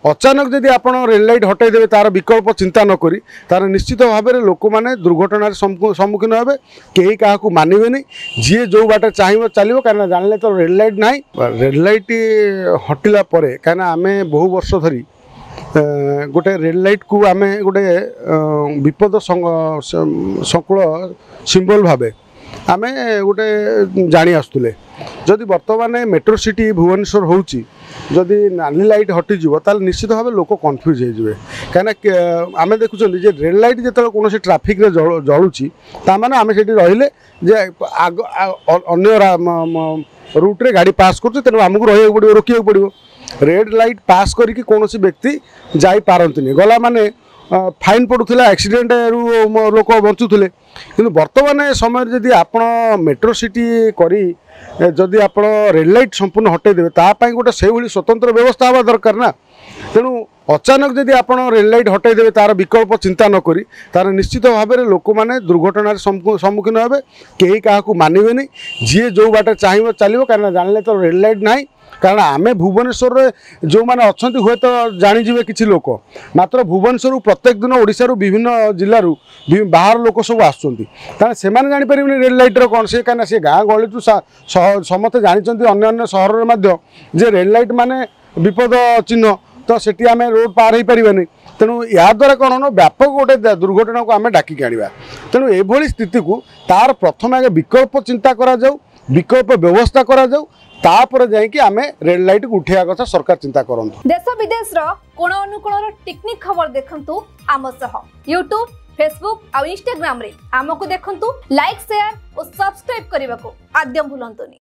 अचानक जदि आप रेल लाइट हटाई देवे तार विकल्प चिंता नक तार निश्चित भाव में लोक मैंने दुर्घटनार सम्मुखीन हे कहीं क्या मानवे जी जो बाट चाहिए चलो कहीं जान तो रेल लाइट ना रेल लाइट हटिला कहीं आम बहु वर्ष धरी गोटे रेल लाइट को आम गोटे विपद संकुल सिंबल भाव आम गोटे जानी आसुले जदि वर्तमान मेट्रो सिटी भुवनेश्वर होची जदि नाली लाइट हटिଯିव ताल निश्चित भाव लोक कन्फ्यूज होइजिवे कहीं आम देखुं रेल लाइट जो कौन ट्राफिक जलुची ताने आम से रहिले जे आग अन्य रूट्रे गाड़ी पास कर तेणु आमको रहा पड़ो रोक पड़ो रेड लाइट पास करी कौन व्यक्ति जापारती गला माने फाइन पड़ूला एक्सीडेंट रु लोक बचुले कि वर्तमान समय जदि आप मेट्रो सिटी करी जदि आप रेल लाइट संपूर्ण हटाई देवे तापाई गोटे से स्वतंत्र व्यवस्था हवा दरकार ना तेणु अचानक जदि आप रेल लाइट हटाई देवे तार विकल्प चिंता नक तार निश्चित भाव में लोक मैंने दुर्घटनार सम्मुखीन हे कहीं क्या मानवे जी जो बाट चाहिए चलो कहीं जान तो रेल लाइट ना कारण आम भुवनेश्वर जो मैंने अच्छा हुए तो जाणीजे किसी लोक मात्र भुवनेश्वर प्रत्येक दिन ओडिशा विभिन्न जिलूर बाहर लोक सब आसुँच से जापर रेल लाइटर कौन से कहीं सी गाँ गहली समस्ते जानते अन्य सहर में जे रेल लाइट माने विपद चिन्ह तो सेठी आम रोड पार हो पारे तेणु या द्वारा कौन ना व्यापक गोटे दुर्घटना को आम डाकिक आना तेणु ये स्थिति को तार प्रथम आगे विकल्प चिंता करा जाऊ विकल्प व्यवस्था करा जाऊ तापर जाइए आम रेल लाइट को उठा कथा सरकार चिंता करंतु। देश विदेश कोण अनुकोण टेक्निक खबर देखंतु आम सह यूट्यूब फेसबुक और इंस्टाग्राम रे आमको देखंतु लाइक शेयर और सब्सक्राइब करने को आद्यम भूलंतुनी।